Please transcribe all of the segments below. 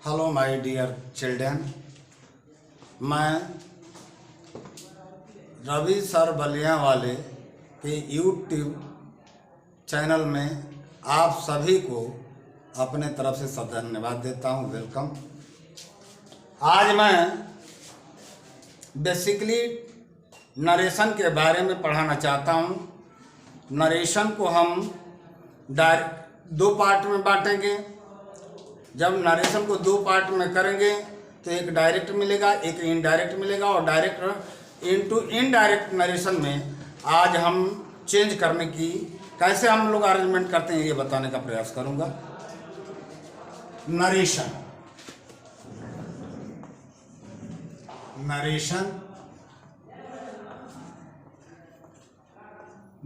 Hello my dear children, मैं Ravi sir Ballia वाले के यूट्यूब चैनल में आप सभी को अपने तरफ से सब धन्यवाद देता हूं। वेलकम। आज मैं बेसिकली नरेशन के बारे में पढ़ाना चाहता हूं। नरेशन को हम दो पार्ट में बांटेंगे। जब नरेशन को दो पार्ट में करेंगे तो एक डायरेक्ट मिलेगा, एक इनडायरेक्ट मिलेगा, और डायरेक्ट इनटू इनडायरेक्ट नरेशन में आज हम चेंज करने की कैसे हम लोग अरेंजमेंट करते हैं ये बताने का प्रयास करूंगा। नरेशन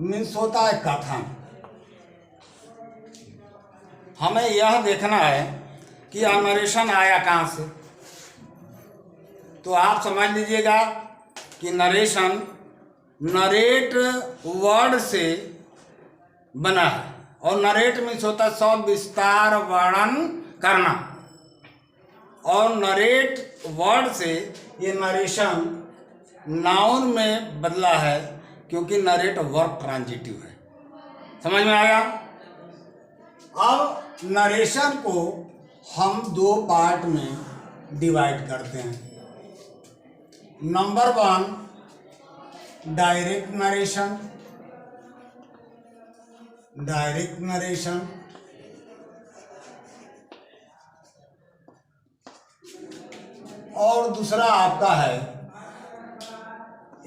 मीन्स होता है कथन। हमें यह देखना है कि नरेशन आया कहाँ से। तो आप समझ लीजिएगा कि नरेशन नरेट वर्ड से बना है, और नरेट मीन्स होता है सविस्तार वर्णन करना, और नरेट वर्ड से ये नरेशन नाउन में बदला है क्योंकि नरेट वर्ब ट्रांजिटिव है। समझ में आया? अब नरेशन को हम दो पार्ट में डिवाइड करते हैं। नंबर 1 डायरेक्ट नरेशन, और दूसरा आपका है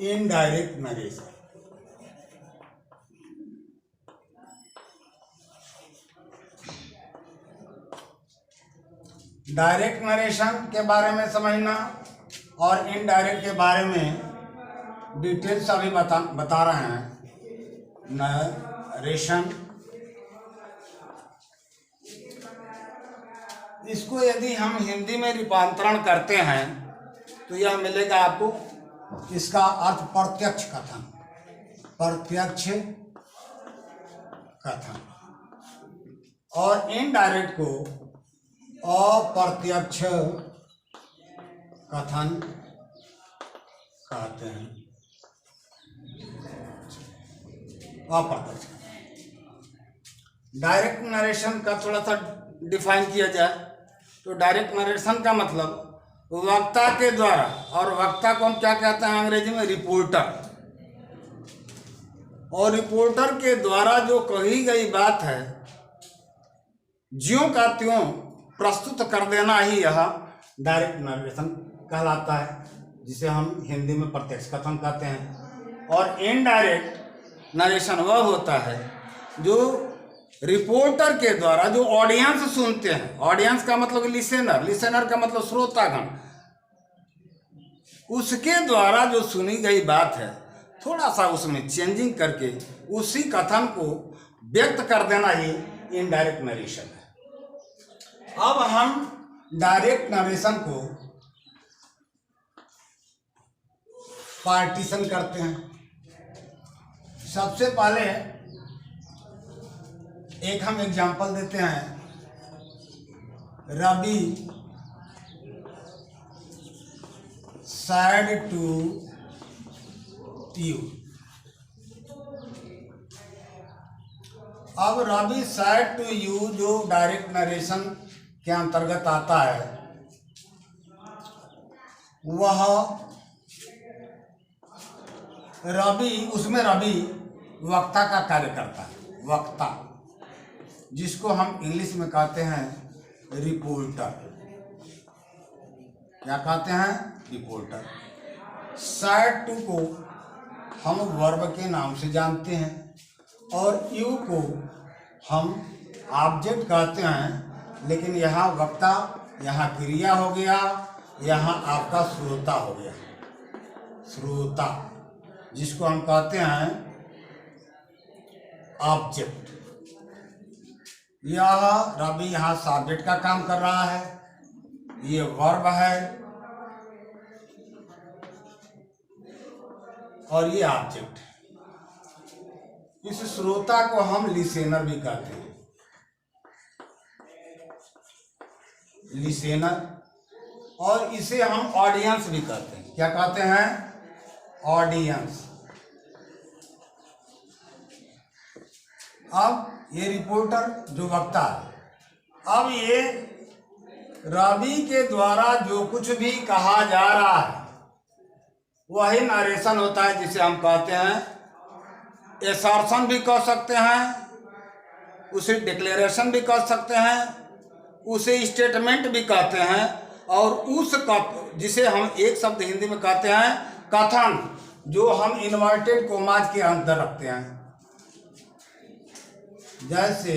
इनडायरेक्ट नरेशन। डायरेक्ट नरेशन के बारे में समझना और इनडायरेक्ट के बारे में डिटेल्स अभी बता रहे हैं। नरेशन, इसको यदि हम हिंदी में रूपांतरण करते हैं तो यह मिलेगा आपको, इसका अर्थ प्रत्यक्ष कथन, और इनडायरेक्ट को अप्रत्यक्ष कथन कहते हैं। अप्रत्यक्ष डायरेक्ट नरेशन का थोड़ा सा डिफाइन किया जाए तो डायरेक्ट नरेशन का मतलब वक्ता के द्वारा, और वक्ता को हम क्या कहते हैं अंग्रेजी में? रिपोर्टर। और रिपोर्टर के द्वारा जो कही गई बात है ज्यों का त्यों प्रस्तुत कर देना ही यह डायरेक्ट नरेशन कहलाता है, जिसे हम हिंदी में प्रत्यक्ष कथन कहते हैं। और इनडायरेक्ट नरेशन वह होता है जो रिपोर्टर के द्वारा, जो ऑडियंस सुनते हैं, ऑडियंस का मतलब लिसेनर का मतलब श्रोतागण, उसके द्वारा जो सुनी गई बात है थोड़ा सा उसमें चेंजिंग करके उसी कथन को व्यक्त कर देना ही इनडायरेक्ट नरेशन है। अब हम डायरेक्ट नरेशन को पार्टीशन करते हैं। सबसे पहले एक हम एग्जांपल देते हैं। Ravi said to you। अब रवि said to you जो डायरेक्ट नरेशन के अंतर्गत आता है, वह उसमें रवि वक्ता का कार्य करता है। वक्ता, जिसको हम इंग्लिश में कहते हैं रिपोर्टर। क्या कहते हैं? रिपोर्टर। said to को हम वर्ब के नाम से जानते हैं, और यू को हम ऑब्जेक्ट कहते हैं, लेकिन यहाँ वक्ता, यहाँ क्रिया हो गया, यहाँ आपका श्रोता हो गया। श्रोता, जिसको हम कहते हैं ऑब्जेक्ट। यह रवि यहाँ सब्जेक्ट का काम कर रहा है, ये वर्ब है, और ये ऑब्जेक्ट है। इस श्रोता को हम लिसेनर भी कहते हैं। लिसेनर, और इसे हम ऑडियंस भी कहते हैं। क्या कहते हैं? ऑडियंस। अब ये रिपोर्टर जो वक्ता है, अब ये रावी के द्वारा जो कुछ भी कहा जा रहा है वही नरेशन होता है, जिसे हम कहते हैं एसर्शन भी कह सकते हैं, उसे डिक्लेरेशन भी कह सकते हैं, उसे स्टेटमेंट भी कहते हैं, और उस जिसे हम एक शब्द हिंदी में कहते हैं कथन, जो हम इन्वर्टेड कोमाज के अंदर रखते हैं। जैसे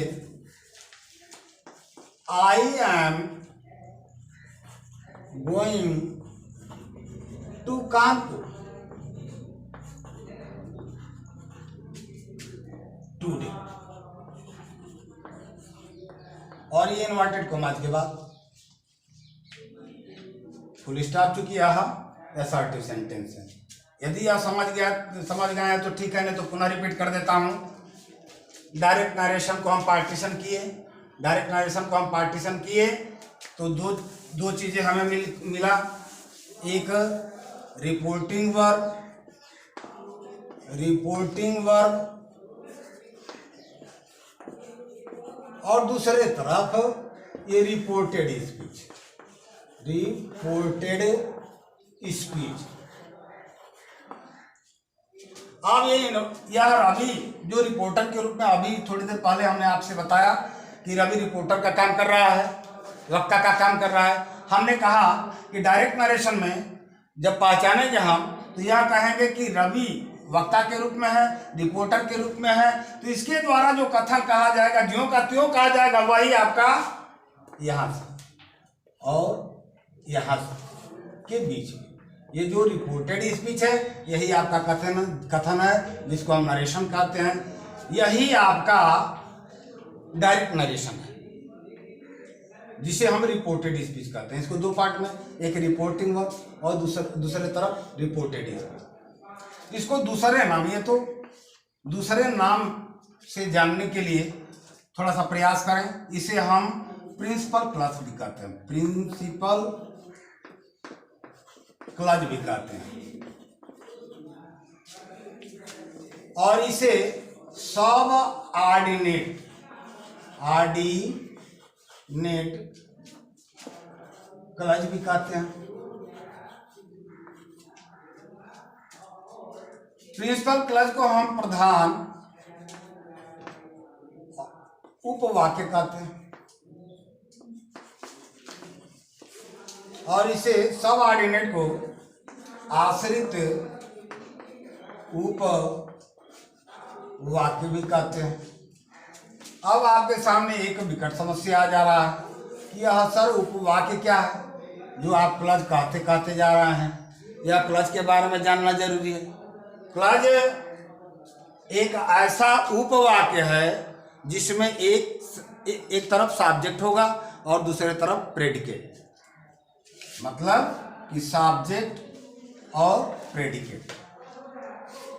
I am going to Kanpur today, और ये इन्वर्टेड कोमाज के बाद फुल स्टॉप, चूंकि यह असर्टिव सेंटेंस है। यदि आप समझ गए हैं तो ठीक है, नहीं तो पुनः रिपीट कर देता हूं। डायरेक्ट नरेशन को हम पार्टीशन किए तो दो चीजें हमें मिला। एक रिपोर्टिंग वर्ब और दूसरे तरफ ये रिपोर्टेड स्पीच। अब यह रवि जो रिपोर्टर के रूप में, अभी थोड़ी देर पहले हमने आपसे बताया कि रवि रिपोर्टर का काम कर रहा है, वक्ता का काम कर रहा है। हमने कहा कि डायरेक्ट नरेशन में जब पहचानेंगे हम तो यह कहेंगे कि रवि वक्ता के रूप में है, रिपोर्टर के रूप में है, तो इसके द्वारा जो कथन कहा जाएगा, ज्यों का त्यों कहा जाएगा, वही आपका यहाँ से और यहाँ के बीच में ये जो रिपोर्टेड स्पीच है, यही आपका कथन है, जिसको हम नरेशन कहते हैं। यही आपका डायरेक्ट नरेशन है, जिसे हम रिपोर्टेड स्पीच कहते हैं। इसको दो पार्ट में, एक रिपोर्टिंग वर्ब और दूसरे तरफ रिपोर्टेड स्पीच। इसको दूसरे नाम, ये तो दूसरे नाम से जानने के लिए थोड़ा सा प्रयास करें। इसे हम प्रिंसिपल क्लज भी कहते हैं, प्रिंसिपल क्लज भी कहते हैं, और इसे सब ऑर्डिनेट क्लज भी कहते हैं। प्रिंसिपल क्लज को हम प्रधान उपवाक्य कहते हैं, और इसे सब ऑर्डिनेट को आश्रित उपवाक्य भी कहते हैं। अब आपके सामने एक विकट समस्या आ जा रहा है कि यह सर उपवाक्य क्या है, जो आप क्लज कहते जा रहे हैं। यह क्लज के बारे में जानना जरूरी है। क्लज एक ऐसा उपवाक्य है जिसमें एक तरफ सब्जेक्ट होगा और दूसरे तरफ प्रेडिकेट, मतलब कि सब्जेक्ट और प्रेडिकेट।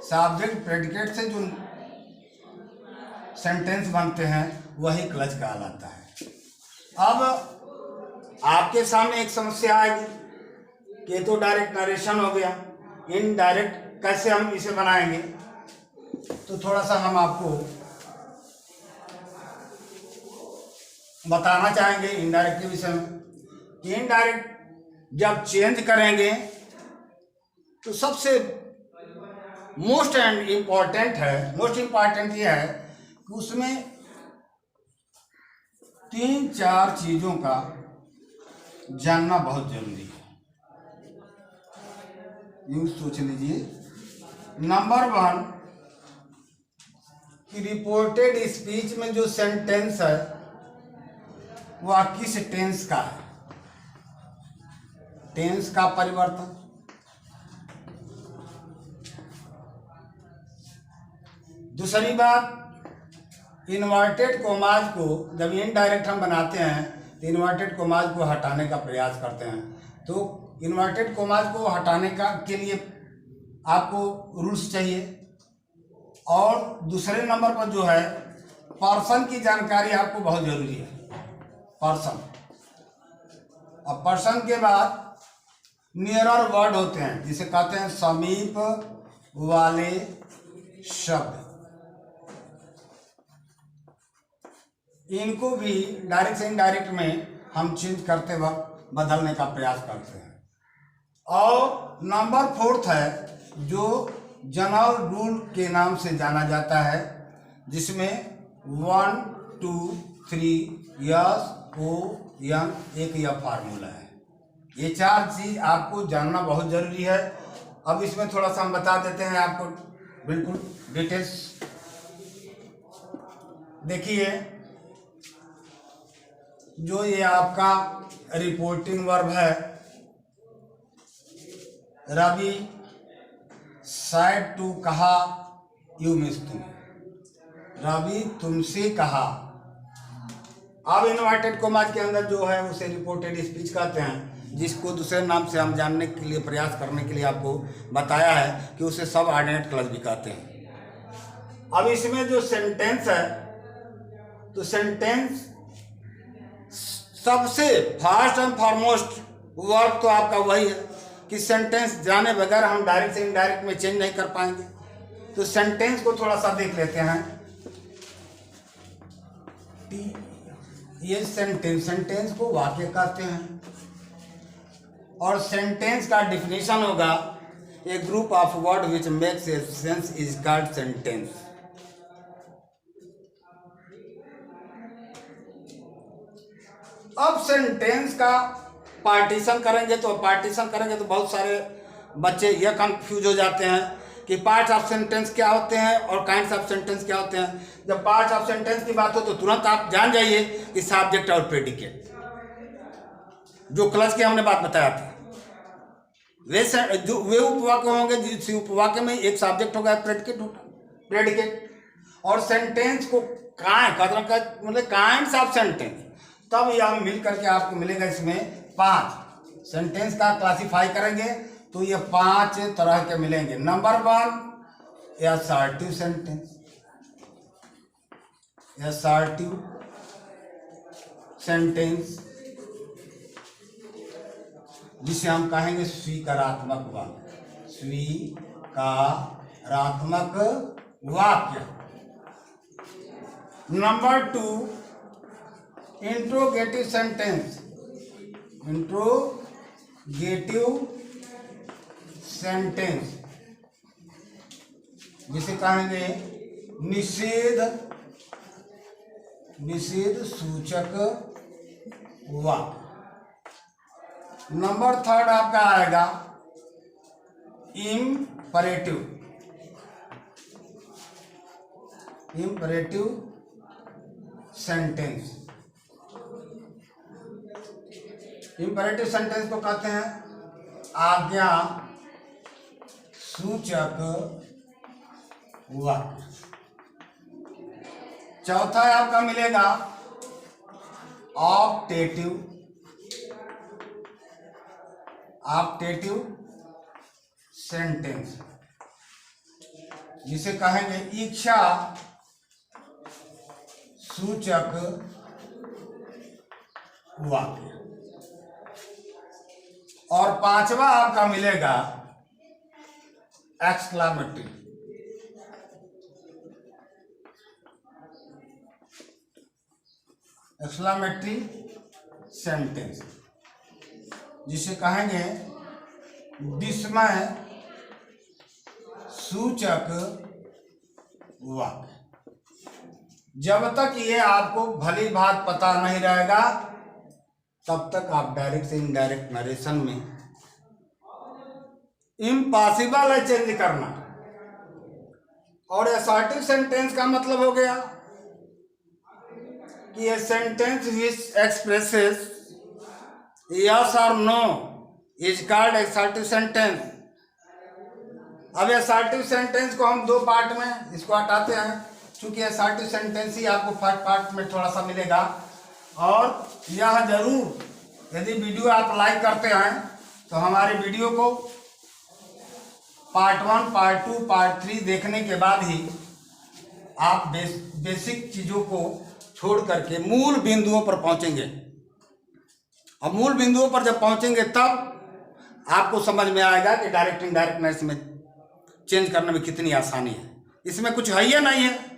सब्जेक्ट प्रेडिकेट से जो सेंटेंस बनते हैं वही क्लज कहलाता है। अब आपके सामने एक समस्या आएगी कि तो डायरेक्ट नरेशन हो गया, इनडायरेक्ट कैसे हम इसे बनाएंगे? तो थोड़ा सा हम आपको बताना चाहेंगे इनडायरेक्ट के विषय में। इनडायरेक्ट जब चेंज करेंगे तो सबसे मोस्ट इम्पॉर्टेंट ये है कि उसमें 3-4 चीजों का जानना बहुत जरूरी है। यूं सोच लीजिए। नंबर 1 कि रिपोर्टेड स्पीच में जो सेंटेंस है वह किस टेंस का है, टेंस का परिवर्तन। दूसरी बात, इन्वर्टेड कोमाज को जब इनडायरेक्ट हम बनाते हैं तो इन्वर्टेड कोमाज को हटाने का प्रयास करते हैं। तो इन्वर्टेड कोमाज को हटाने के लिए आपको रूल्स चाहिए। और दूसरे नंबर पर जो है पर्सन की जानकारी आपको बहुत जरूरी है। पर्सन और पर्सन के बाद नियरर वर्ड होते हैं, जिसे कहते हैं समीप वाले शब्द। इनको भी डायरेक्ट से इनडायरेक्ट में हम चेंज करते वक्त बदलने का प्रयास करते हैं। और नंबर 4 है जो जनरल रूल के नाम से जाना जाता है, जिसमें 1 2 3 यस ओ यन एक यह फार्मूला है। ये 4 चीज आपको जानना बहुत जरूरी है। अब इसमें थोड़ा सा हम बता देते हैं आपको बिल्कुल डिटेल्स। देखिए, जो ये आपका रिपोर्टिंग वर्ब है, रवि सैड टू कहा यू मिस तुम, रवि तुमसे कहा। अब इन्वर्टेड कॉमास के अंदर जो है उसे रिपोर्टेड स्पीच कहते हैं, जिसको दूसरे नाम से हम जानने के लिए प्रयास करने के लिए आपको बताया है कि उसे सब ऑर्डिनेट क्लॉज भी कहते हैं। अब इसमें जो सेंटेंस है, तो सेंटेंस सबसे फर्स्ट एंड फॉरमोस्ट वर्ब तो आपका वही है कि सेंटेंस जाने बगैर हम डायरेक्ट से इनडायरेक्ट में चेंज नहीं कर पाएंगे। तो सेंटेंस को थोड़ा सा देख लेते हैं। ये सेंटेंस को वाक्य कहते हैं, और सेंटेंस का डिफिनेशन होगा a group of word which makes a sense is called sentence. अब सेंटेंस का पार्टीशन करेंगे तो बहुत सारे बच्चे यह कंफ्यूज हो जाते हैं कि पार्ट्स ऑफ सेंटेंस क्या होते हैं और काइंड्स ऑफ सेंटेंस क्या होते हैं। जब पार्ट्स ऑफ सेंटेंस की बात हो तो तुरंत आप जान जाइए कि सब्जेक्ट और प्रेडिकेट, जो क्लच की हमने बात बताया था, वे उपवाक्य होंगे जिस उपवाक्य में एक सब्जेक्ट होगा, प्रेडिकेट। और सेंटेंस को मतलब काइंड्स ऑफ सेंटेंस, तब यह मिल करके आपको मिलेगा। इसमें 5 सेंटेंस का क्लासिफाई करेंगे तो ये 5 तरह के मिलेंगे। Number 1 assertive sentence, assertive sentence जिसे हम कहेंगे स्वीकारात्मक वाक्य, स्वीकारात्मक वाक्य। Number 2 interrogative sentence, interrogative sentence जिसे कहेंगे निषेध सूचक वाक्य। नंबर 3 आपका आएगा इंपरेटिव सेंटेंस। इंपरेटिव सेंटेंस को कहते हैं आज्ञा सूचक वाक्य। चौथा आपका मिलेगा ऑप्टेटिव सेंटेंस जिसे कहेंगे इच्छा सूचक वाक्य। और 5वां आपका मिलेगा एक्सक्लामेटरी सेंटेंस जिसे कहेंगे विस्मय सूचक वाक्य। जब तक ये आपको भली भांति पता नहीं रहेगा तब तक आप डायरेक्ट से इनडायरेक्ट नरेशन में इम्पॉसिबल है चेंज करना। और असर्टिव सेंटेंस का मतलब हो गया कि a sentence which expresses yes और no is called assertive sentence. अब असर्टिव सेंटेंस को हम 2 पार्ट में इसको हटाते हैं, क्योंकि असर्टिव सेंटेंस ही आपको फर्स्ट पार्ट में थोड़ा सा मिलेगा। और यह जरूर यदि वीडियो आप लाइक करते हैं तो हमारे वीडियो को पार्ट 1, पार्ट 2, पार्ट 3 देखने के बाद ही आप बेसिक चीज़ों को छोड़ करके मूल बिंदुओं पर पहुंचेंगे। अब मूल बिंदुओं पर जब पहुंचेंगे तब आपको समझ में आएगा कि डायरेक्ट इनडायरेक्ट में इसमें चेंज करने में कितनी आसानी है। इसमें कुछ है या नहीं है।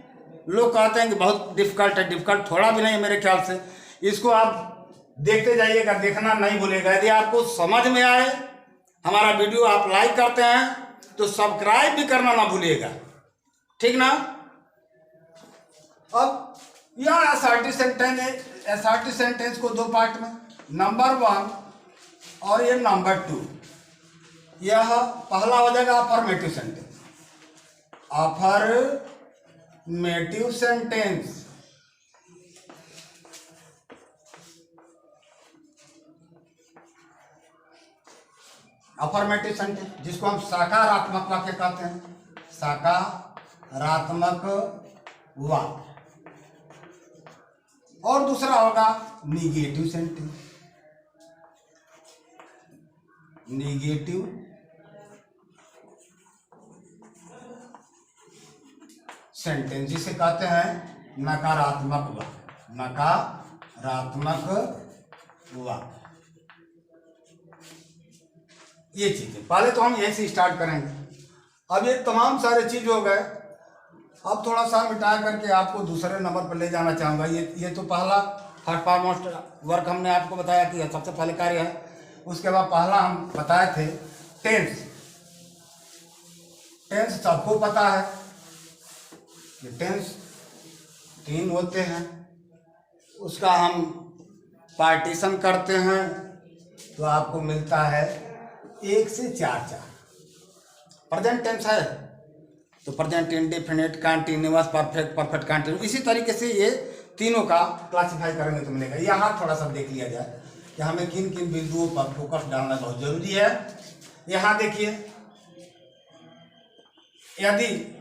लोग कहते हैं कि बहुत डिफिकल्ट है, डिफिकल्ट थोड़ा भी नहीं है मेरे ख्याल से। इसको आप देखते जाइएगा, देखना नहीं भूलेगा। यदि आपको समझ में आए हमारा वीडियो, आप लाइक करते हैं तो सब्सक्राइब भी करना ना भूलिएगा, ठीक ना। अब यह एसआरटी सेंटेंस को दो पार्ट में, नंबर 1 और ये नंबर 2। यह पहला हो जाएगा affirmative sentence. Affirmative sentence affirmative sentence जिसको हम सकारात्मक वाक्य कहते हैं, सकारात्मक वाक्य। और दूसरा होगा निगेटिव सेंटेंस। निगेटिव सेंटेंस जिसे कहते हैं नकारात्मक वाक्य। नकारात्मक वाक्य, ये चीजें पहले तो हम यहीं से स्टार्ट करेंगे। अब ये तमाम सारे चीज हो गए। अब थोड़ा सा मिटा करके आपको दूसरे नंबर पर ले जाना चाहूँगा। ये तो पहला फर्स्ट फॉरमोस्ट वर्क हमने आपको बताया कि सबसे पहले कार्य है। उसके बाद पहला हम बताए थे टेंस। टेंस सबको पता है कि टेंस 3 होते हैं। उसका हम पार्टीशन करते हैं तो आपको मिलता है 1 से 4। प्रेजेंट टेंस है तो present indefinite, continuous, perfect, perfect continuous. इसी तरीके से ये तीनों का क्लासिफाई करेंगे तो मिलेगा। यहाँ थोड़ा सा देख लिया जाए कि हमें किन किन बिंदुओं पर फोकस डालना बहुत जरूरी है। यहाँ देखिए, यदि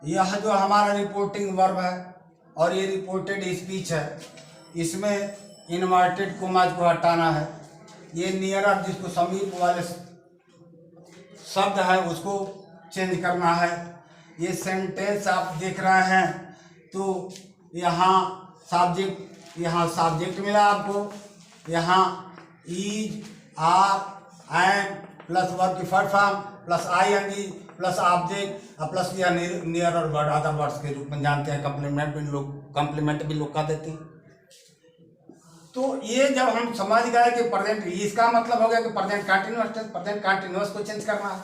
यह जो हमारा रिपोर्टिंग वर्ब है और ये रिपोर्टेड स्पीच है, इसमें इन्वर्टेड कोमाज को हटाना है। ये नियरर जिसको समीप वाले शब्द है उसको चेंज करना है। ये सेंटेंस आप देख रहे हैं तो यहाँ सब्जेक्ट मिला आपको। यहाँ is, are, am plus verb की first form plus ING plus object plus यह नियरर वर्ड अदर वर्ड्स के रूप में जानते हैं। कंप्लीमेंट भी लोग कह देते हैं। तो ये जब हम समझ गए कि प्रेजेंट, इसका मतलब हो गया कि प्रेजेंट कंटीन्यूअस को चेंज करना है,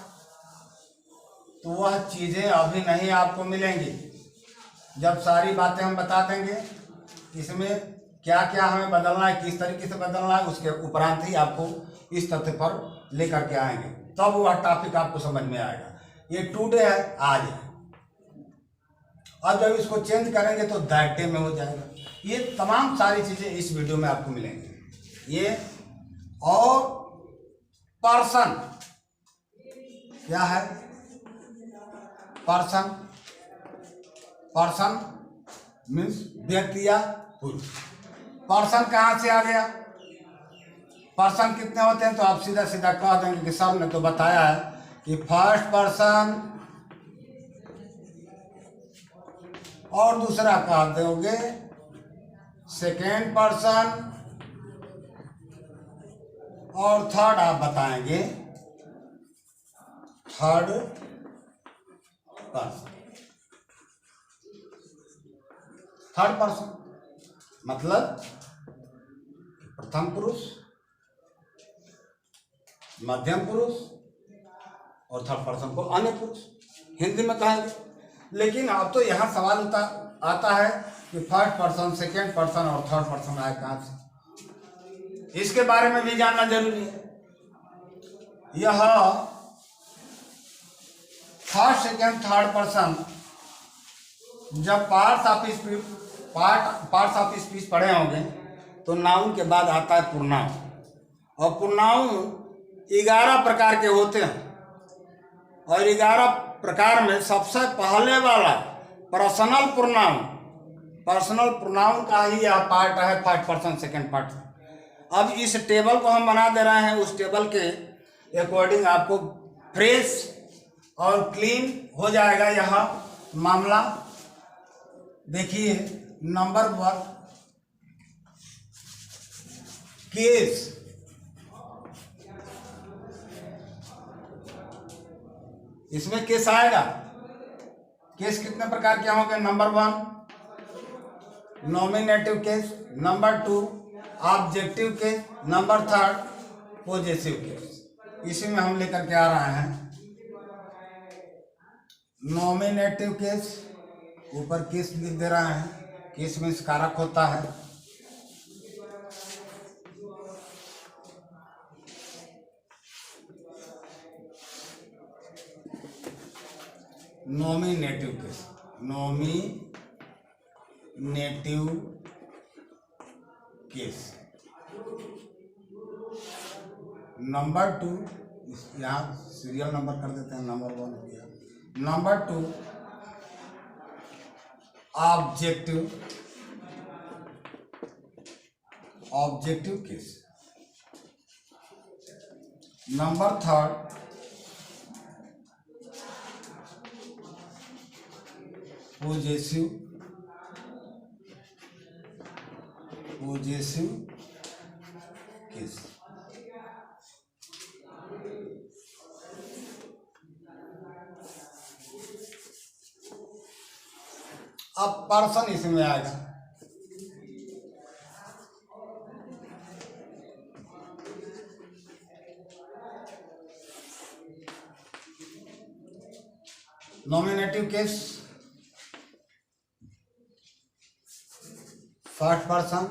तो वह चीजें अभी नहीं आपको मिलेंगी। जब सारी बातें हम बता देंगे इसमें क्या क्या हमें बदलना है, किस तरीके से बदलना है, उसके उपरांत ही आपको इस तथ्य पर लेकर के आएंगे, तब वह टॉपिक आपको समझ में आएगा। ये टुडे है, आज है। अब जब इसको चेंज करेंगे तो दैट डे में हो जाएगा। ये तमाम सारी चीजें इस वीडियो में आपको मिलेंगी। ये और पर्सन क्या है? पर्सन मीन्स व्यक्ति या पुरुष। पर्सन कहाँ से आ गया? पर्सन कितने होते हैं? तो आप सीधा सीधा कह देंगे कि सर ने तो बताया है कि फर्स्ट पर्सन और दूसरा कह दोगे सेकेंड पर्सन और थर्ड आप बताएंगे थर्ड पर्सन। थर्ड पर्सन मतलब प्रथम पुरुष, मध्यम पुरुष और थर्ड पर्सन को अन्य पुरुष हिंदी में कहेंगे। लेकिन अब तो यहाँ सवाल आता है कि फर्स्ट पर्सन, सेकेंड पर्सन और थर्ड पर्सन आए कहाँ से? इसके बारे में भी जानना जरूरी है। यह फर्स्ट, सेकेंड, थर्ड पर्सन जब पार्ट्स ऑफ स्पीच पढ़े होंगे तो नाउन के बाद आता है पुरनाउन। और पुरनाउन 11 प्रकार के होते हैं और 11 प्रकार में सबसे पहले वाला पर्सनल प्रोनाउन का ही यह पार्ट है, फर्स्ट पर्सन सेकेंड पर्सन। अब इस टेबल को हम बना दे रहे हैं, उस टेबल के अकॉर्डिंग आपको फ्रेश और क्लीन हो जाएगा यह मामला। देखिए नंबर 1 केस, इसमें केस आएगा। केस कितने प्रकार के होंगे? Number 1 nominative case, number 2 objective case, number 3 positive case. इसी में हम लेकर के आ रहे हैं नॉमिनेटिव केस। ऊपर केस लिख दे रहे हैं, केस में कारक होता है। Nominative case, nominative case. Number 2, यहाँ सीरियल नंबर कर देते हैं, नंबर 1 हो गया। Number 2 objective case. Number 3 positive case. अब पर्सन इसमें आएगा। Nominative case, first person,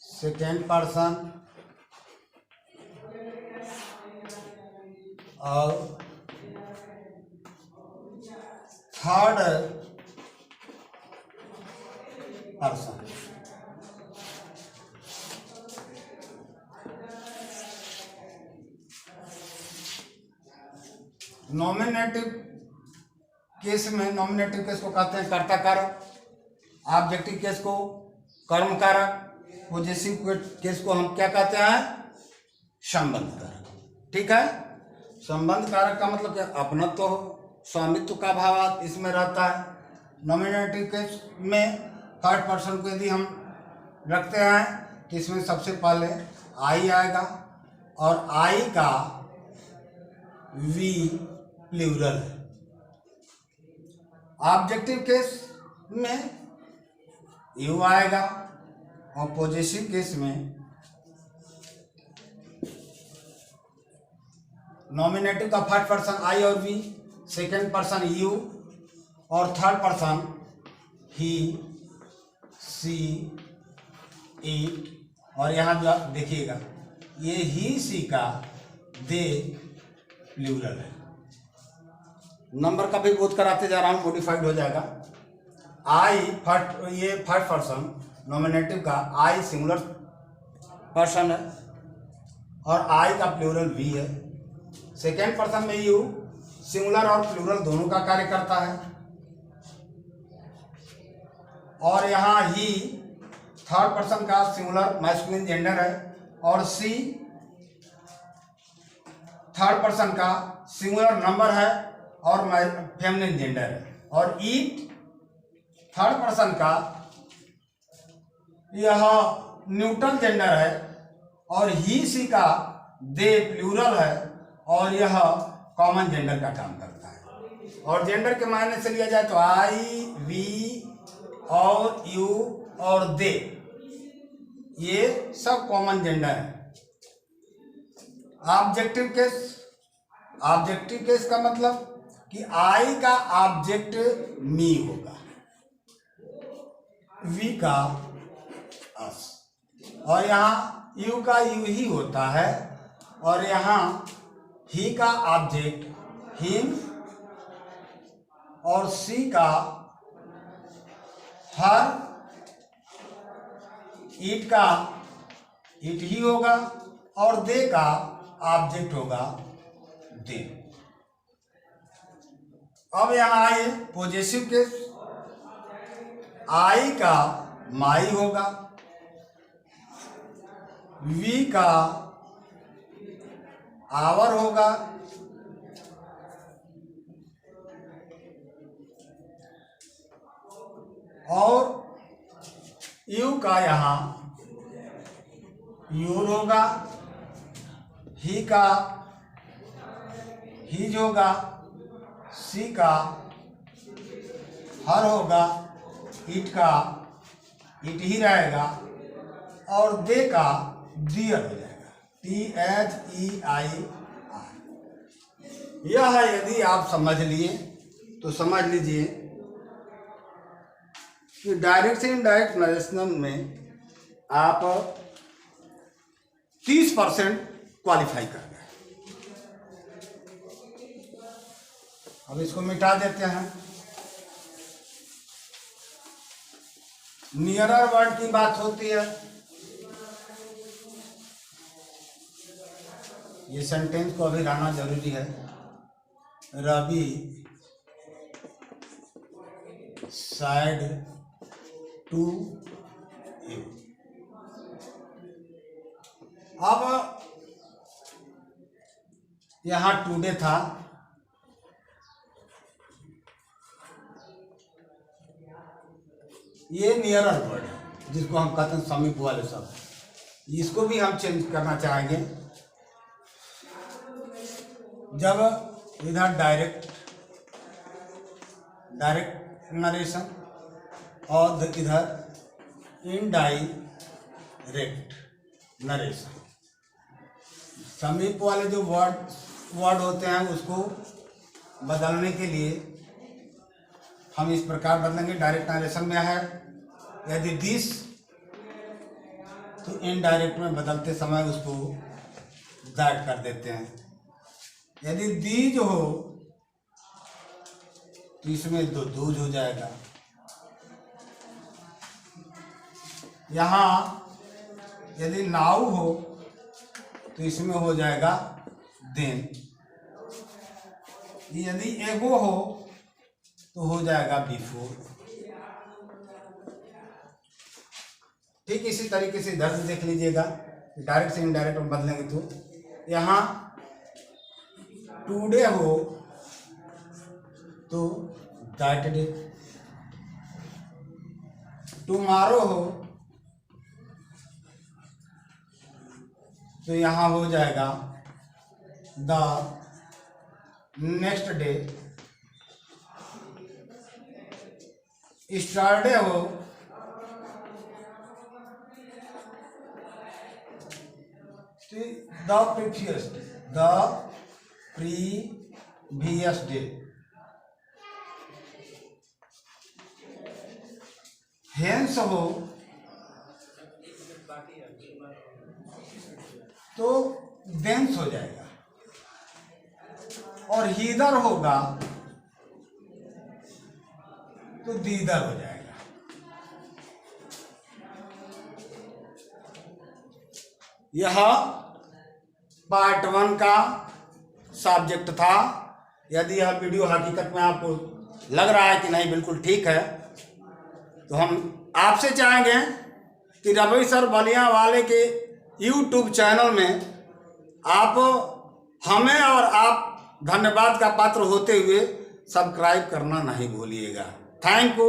second person और थर्ड पर्सन। नॉमिनेटिव केस में, नॉमिनेटिव केस को कहते हैं कर्ता कारक, ऑब्जेक्टिव केस को कर्म कारक, पॉजिटिव केस को हम क्या कहते हैं? संबंध कारक। ठीक है, संबंध कारक का मतलब क्या? अपनत्व हो, स्वामित्व का भाव इसमें रहता है। नॉमिनेटिव केस में थर्ड पर्सन को यदि हम रखते हैं तो इसमें सबसे पहले आई आएगा और आई का वी प्लूरल है। ऑब्जेक्टिव केस में यू आएगा और पॉजिटिव केस में नॉमिनेटिव का फर्स्ट पर्सन आई और वी, सेकेंड पर्सन यू और third person he, she, it. और यहाँ जो आप देखिएगा ये ही सी का दे प्लूरल है। नंबर का भी बोध कराते जा रहा हूँ, मॉडिफाइड हो जाएगा। आई फर्स्ट, ये फर्स्ट पर्सन नॉमिनेटिव का आई सिंगुलर पर्सन है और आई का प्लूरल वी है। सेकेंड पर्सन में यू सिंगुलर और प्लूरल दोनों का कार्य करता है। और यहाँ ही थर्ड पर्सन का सिंगुलर मैस्कुलिन जेंडर है और सी थर्ड पर्सन का सिंगुलर नंबर है और फेमिनिन जेंडर है। और ईट थर्ड पर्सन का यह न्यूट्रल जेंडर है और ही सी का दे प्लूरल है और यह कॉमन जेंडर का काम करता है। और जेंडर के मायने से लिया जाए तो आई, वी और यू और दे, ये सब कॉमन जेंडर है। ऑब्जेक्टिव केस, ऑब्जेक्टिव केस का मतलब कि आई का ऑब्जेक्ट मी होगा, वी का अस, और यहाँ यू का यू ही होता है और यहाँ ही का ऑब्जेक्ट हिम और सी का हर, ईट का इट ही होगा और दे का ऑब्जेक्ट होगा दे। अब यहाँ आइए पॉजिटिव केस, आई का माई होगा, वी का आवर होगा, और यू का यहाँ यूर होगा, ही का हीज होगा, सी का हर होगा, इट का इट ही रहेगा, और दे का दियर हो जाएगा, THEIR। यह है, यदि आप समझ लिए तो समझ लीजिए कि डायरेक्ट से इनडायरेक्ट नरेशन में आप 30% क्वालिफाई कर गए। अब इसको मिटा देते हैं। नियरर वर्ड की बात होती है, ये सेंटेंस को अभी रहना जरूरी है। Ravi side to you. अब यहां टुडे था, ये नियरर वर्ड है जिसको हम कहते हैं समीप वाले शब्द। इसको भी हम चेंज करना चाहेंगे। जब इधर डायरेक्ट नरेशन और इधर इनडायरेक्ट नरेशन, समीप वाले जो वर्ड होते हैं उसको बदलने के लिए हम इस प्रकार बदलेंगे। डायरेक्ट नरेशन में है यदि दिस, तो इनडायरेक्ट में बदलते समय उसको दैट कर देते हैं। यदि दीज हो तो इसमें दो दूज हो जाएगा। यहाँ यदि नाउ हो तो इसमें हो जाएगा देन। यदि एगो हो तो हो जाएगा बिफोर। ठीक इसी तरीके से इधर से देख लीजिएगा, डायरेक्ट से इनडायरेक्ट में बदलेंगे तो यहाँ टुडे हो तो दैट डे, टुमारो हो तो यहाँ हो जाएगा द नेक्स्ट डे। स्टारडे हो द प्रीवियस डे। हेंस हो तो देंस हो जाएगा, और हीदर होगा तो दीदर हो जाएगा। यह पार्ट 1 का सब्जेक्ट था। यदि यह वीडियो हकीकत में आपको लग रहा है कि नहीं बिल्कुल ठीक है, तो हम आपसे चाहेंगे कि रवि सर बलिया वाले के YouTube चैनल में आप हमें और आप धन्यवाद का पात्र होते हुए सब्सक्राइब करना नहीं भूलिएगा। Thank you.